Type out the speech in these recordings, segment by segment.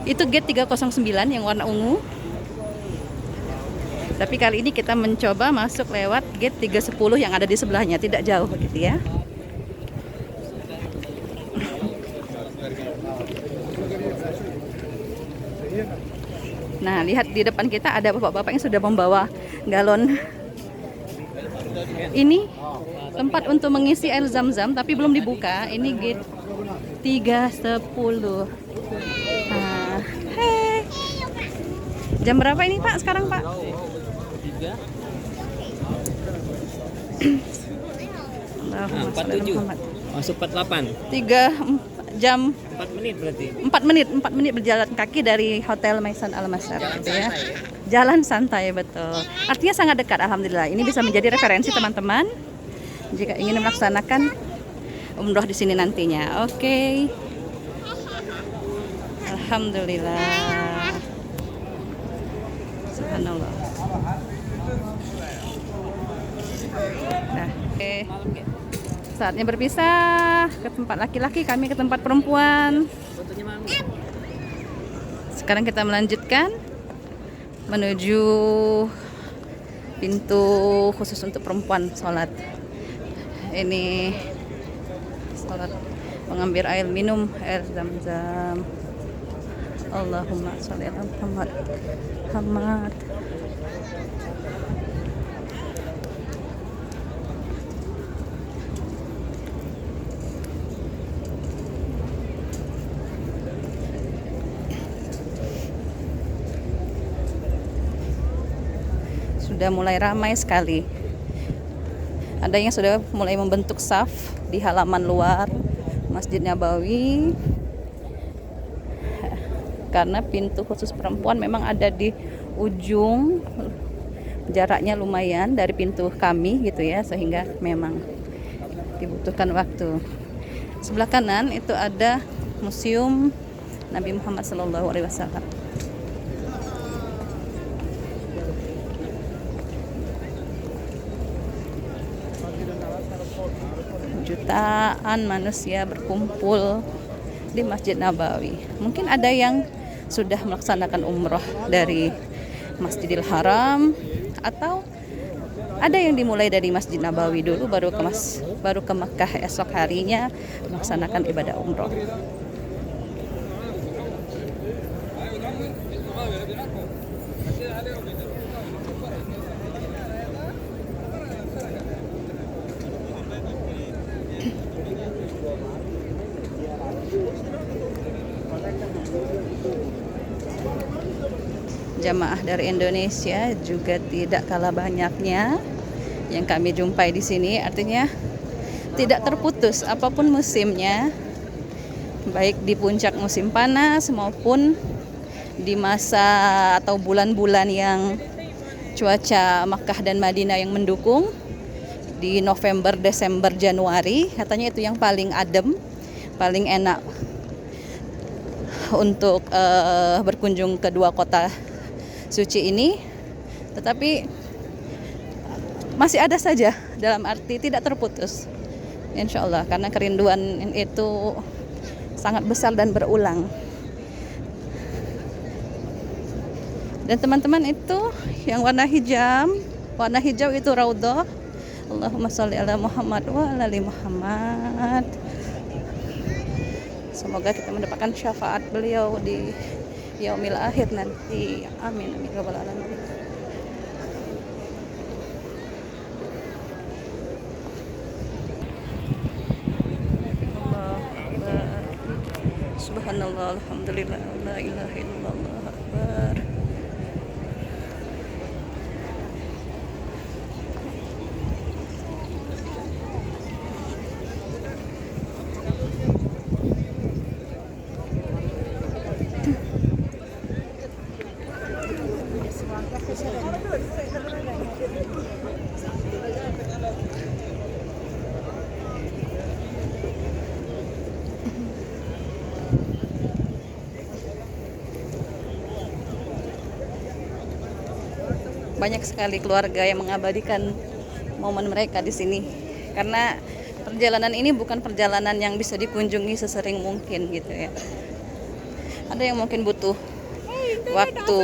Itu gate 309 yang warna ungu. Tapi kali ini kita mencoba masuk lewat gate 310 yang ada di sebelahnya, tidak jauh begitu ya. Nah, lihat di depan kita ada bapak-bapak yang sudah membawa galon. Ini tempat untuk mengisi air zam-zam tapi belum dibuka. Ini gate 310. Nah, hey. Jam berapa ini Pak sekarang Pak? 47 masuk 48 jam 4 menit berarti 4 menit berjalan kaki dari Hotel Maisan Al-Masar gitu ya. Jalan santai betul. Artinya sangat dekat alhamdulillah. Ini bisa menjadi referensi teman-teman jika ingin melaksanakan umroh di sini nantinya. Oke. Alhamdulillah. Subhanallah. Nah, oke. Saatnya berpisah ke tempat laki-laki, kami ke tempat perempuan. Sekarang kita melanjutkan menuju pintu khusus untuk perempuan sholat. Ini sholat mengambil air minum, air zam-zam. Allahumma sholli ala Muhammad. Muhammad. Sudah mulai ramai sekali. Ada yang sudah mulai membentuk saf di halaman luar Masjid Nabawi. Karena pintu khusus perempuan memang ada di ujung, jaraknya lumayan dari pintu kami gitu ya, sehingga memang dibutuhkan waktu. Sebelah kanan itu ada Museum Nabi Muhammad SAW. Jutaan manusia berkumpul di Masjid Nabawi. Mungkin ada yang sudah melaksanakan umroh dari Masjidil Haram atau ada yang dimulai dari Masjid Nabawi dulu baru ke Mekah esok harinya melaksanakan ibadah umroh. Jamaah dari Indonesia juga tidak kalah banyaknya yang kami jumpai di sini. Artinya tidak terputus apapun musimnya, baik di puncak musim panas maupun di masa atau bulan-bulan yang cuaca Makkah dan Madinah yang mendukung. Di November, Desember, Januari katanya itu yang paling adem, paling enak untuk berkunjung ke dua kota suci ini. Tetapi masih ada saja, dalam arti tidak terputus insya Allah, karena kerinduan itu sangat besar dan berulang. Dan teman-teman itu yang warna hijau itu Raudhah. Allahumma sholli ala Muhammad wa ala ali Muhammad. Semoga kita mendapatkan syafaat beliau di yaumil akhir nanti. Amin amin ya rabbal alamin. Subhanallah, alhamdulillah, la ilaha illallah, akbar. Banyak sekali keluarga yang mengabadikan momen mereka di sini, karena perjalanan ini bukan perjalanan yang bisa dikunjungi sesering mungkin gitu ya. Ada yang mungkin butuh waktu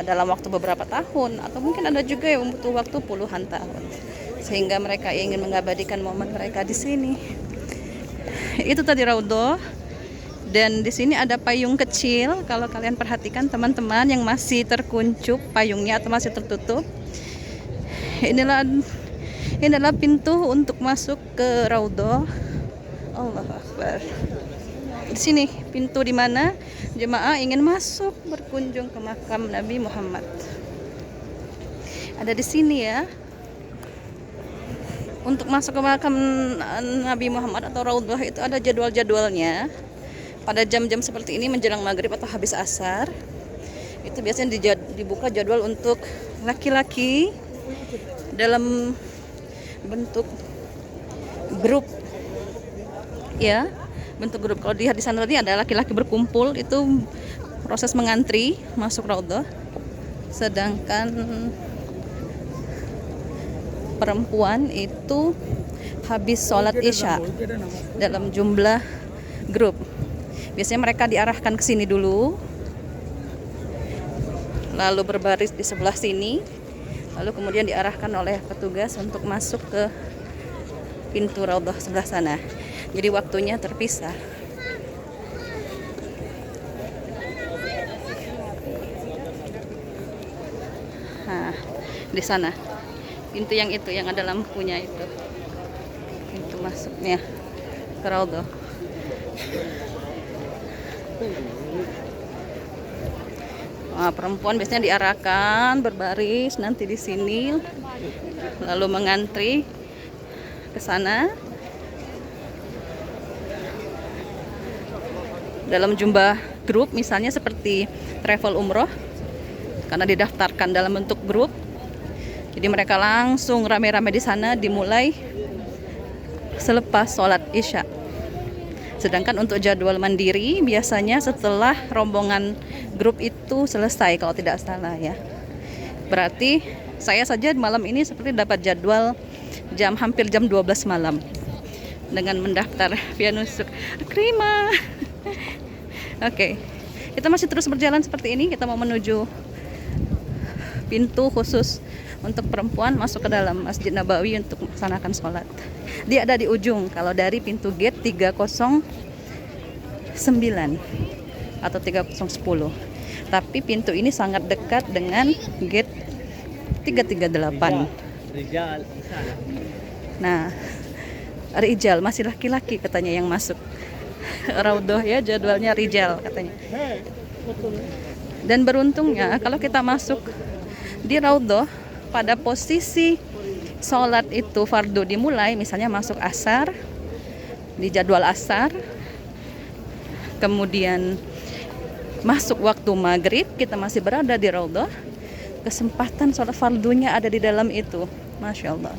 dalam waktu beberapa tahun, atau mungkin ada juga yang butuh waktu puluhan tahun, sehingga mereka ingin mengabadikan momen mereka di sini. Itu tadi Raudhah. Dan di sini ada payung kecil. Kalau kalian perhatikan teman-teman, yang masih terkuncup payungnya atau masih tertutup. Inilah pintu untuk masuk ke Raudhah. Allahu Akbar. Di sini pintu di mana jemaah ingin masuk berkunjung ke makam Nabi Muhammad. Ada di sini ya. Untuk masuk ke makam Nabi Muhammad atau Raudhah itu ada jadwal-jadwalnya. Pada jam-jam seperti ini menjelang maghrib atau habis asar, itu biasanya dibuka jadwal untuk laki-laki dalam bentuk grup, ya, bentuk grup. Kalau dilihat di sana tadi ada laki-laki berkumpul, itu proses mengantri masuk Raudhah. Sedangkan perempuan itu habis sholat isya dalam jumlah grup. Biasanya mereka diarahkan ke sini dulu, lalu berbaris di sebelah sini, lalu kemudian diarahkan oleh petugas untuk masuk ke pintu Raudhah sebelah sana. Jadi waktunya terpisah. Nah, di sana pintu yang itu, yang ada lampunya itu, pintu masuknya ke Raudhah. Nah, perempuan biasanya diarahkan berbaris nanti di sini, lalu mengantri ke sana dalam jumlah grup, misalnya seperti travel umroh, karena didaftarkan dalam bentuk grup. Jadi mereka langsung rame-rame di sana, dimulai selepas sholat isya. Sedangkan untuk jadwal mandiri biasanya setelah rombongan grup itu selesai, kalau tidak salah ya. Berarti saya saja malam ini seperti dapat jadwal hampir jam 12 malam dengan mendaftar via nusuk Krima. Oke, kita masih terus berjalan seperti ini. Kita mau menuju pintu khusus untuk perempuan masuk ke dalam Masjid Nabawi untuk melaksanakan sholat. Dia ada di ujung, kalau dari pintu gate 309 atau 3010. Tapi pintu ini sangat dekat dengan gate 338. Nah, Rijal, masih laki-laki katanya yang masuk Raudhah ya, jadwalnya Rijal katanya. Dan beruntungnya kalau kita masuk di Raudhah pada posisi sholat itu fardu dimulai, misalnya masuk asar, di jadwal asar, kemudian masuk waktu maghrib, kita masih berada di Raudhah, kesempatan sholat fardunya ada di dalam itu. Masya Allah.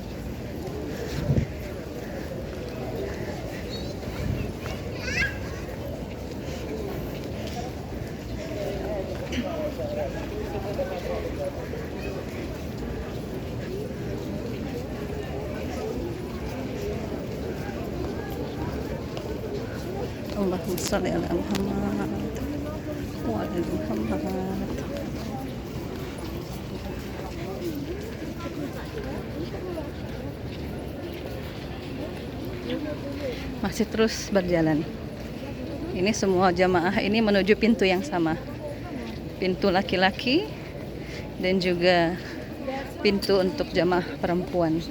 Allahumma shalli ala Muhammad wa ala Muhammad. Masih terus berjalan. Ini semua jamaah ini menuju pintu yang sama. Pintu laki-laki dan juga pintu untuk jamaah perempuan.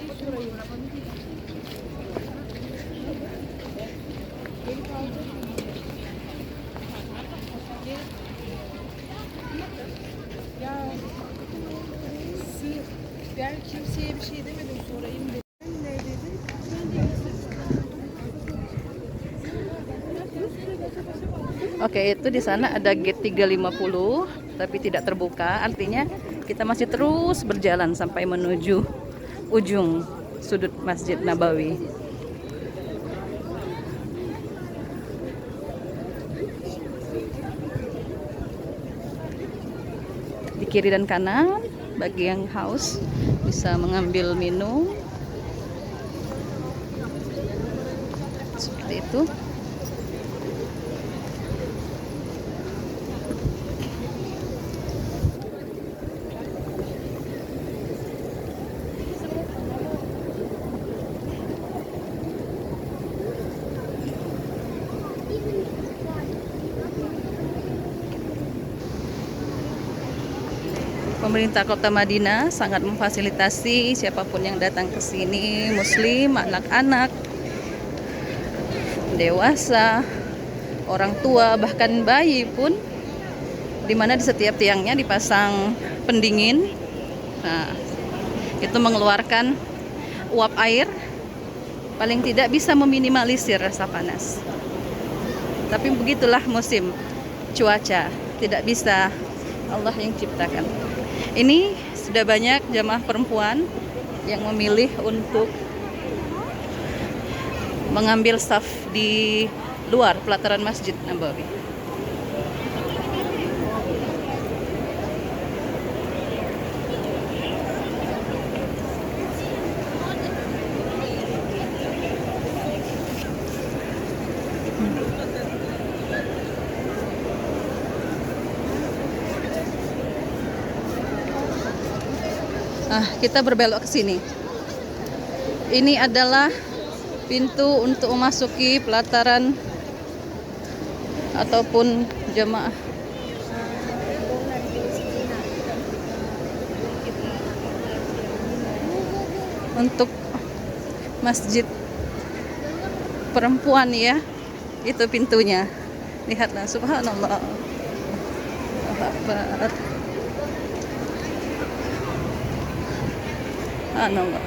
Ben kimseye bir şey demedim, sorayım dedim. Ne dedin? Oke, itu di sana ada gate 350 tapi tidak terbuka, artinya kita masih terus berjalan sampai menuju ujung sudut Masjid Nabawi. Di kiri dan kanan bagi yang haus bisa mengambil minum seperti itu. pemerintah Kota Madinah sangat memfasilitasi siapapun yang datang ke sini, muslim, anak-anak, dewasa, orang tua, bahkan bayi pun, di mana di setiap tiangnya dipasang pendingin. Nah, itu mengeluarkan uap air, paling tidak bisa meminimalisir rasa panas. Tapi begitulah musim cuaca, tidak bisa Allah yang ciptakan. Ini sudah banyak jamaah perempuan yang memilih untuk mengambil saf di luar pelataran Masjid Nabawi. Kita berbelok ke sini. Ini adalah pintu untuk memasuki pelataran ataupun jemaah. Untuk masjid perempuan ya, itu pintunya. Lihatlah, subhanallah. Allahu Akbar. Subhanallah.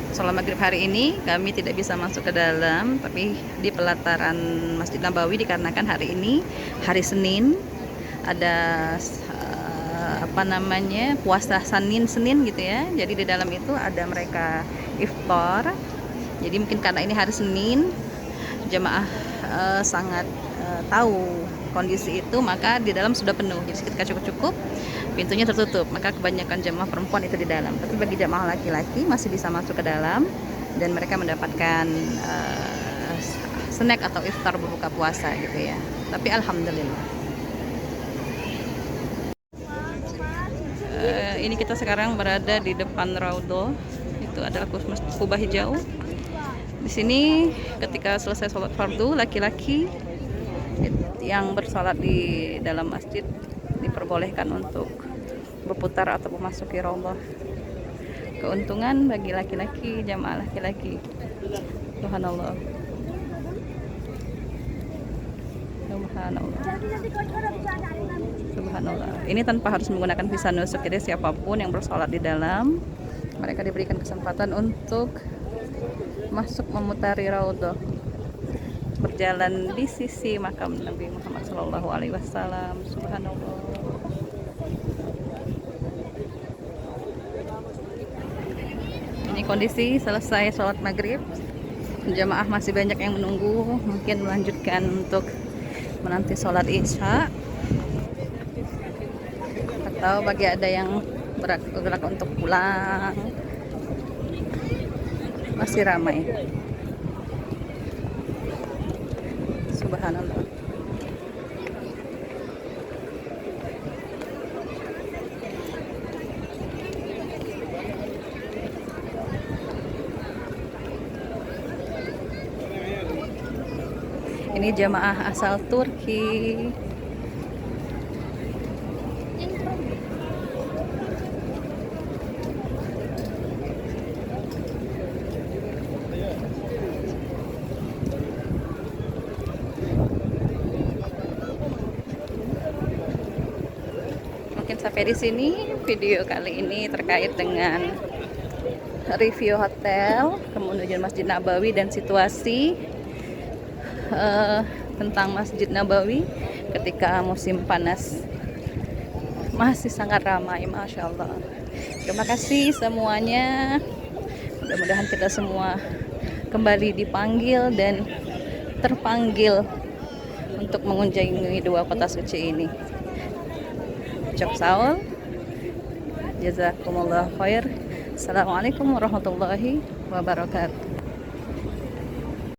Sholat maghrib hari ini kami tidak bisa masuk ke dalam, tapi di pelataran Masjid Nabawi, dikarenakan hari ini hari Senin, ada puasa Senin gitu ya. Jadi di dalam itu ada mereka iftar. Jadi mungkin karena ini hari Senin, jemaah sangat tahu kondisi itu, maka di dalam sudah penuh. Jadi ketika cukup pintunya tertutup, maka kebanyakan jemaah perempuan itu di dalam. Tapi bagi jemaah laki-laki masih bisa masuk ke dalam dan mereka mendapatkan snack atau iftar berbuka puasa gitu ya. Tapi alhamdulillah. Ini kita sekarang berada di depan Raudhah. Itu adalah kubah hijau. Di sini ketika selesai sholat fardu, laki-laki yang bersolat di dalam masjid diperbolehkan untuk berputar atau memasuki Raudhah. Keuntungan bagi laki-laki, jamaah laki-laki. Subhanallah. Subhanallah. Subhanallah. Ini tanpa harus menggunakan visa nusuk. Jadi siapapun yang bersolat di dalam, mereka diberikan kesempatan untuk masuk memutari Raudhah, berjalan di sisi makam Nabi Muhammad SAW. Subhanallah. Ini kondisi selesai sholat maghrib, jamaah masih banyak yang menunggu, mungkin melanjutkan untuk menanti sholat isya, atau bagi ada yang bergerak untuk pulang. Masih ramai. Subhanallah. Ini jamaah asal Turki. Mungkin sampai di sini video kali ini terkait dengan review hotel, kemudian Masjid Nabawi dan situasi tentang Masjid Nabawi ketika musim panas. Masih sangat ramai, Masya Allah. Terima kasih semuanya. Mudah-mudahan kita semua kembali dipanggil dan terpanggil untuk mengunjungi dua kota suci ini. Ucap saul, jazakumullah khair. Assalamualaikum warahmatullahi wabarakatuh.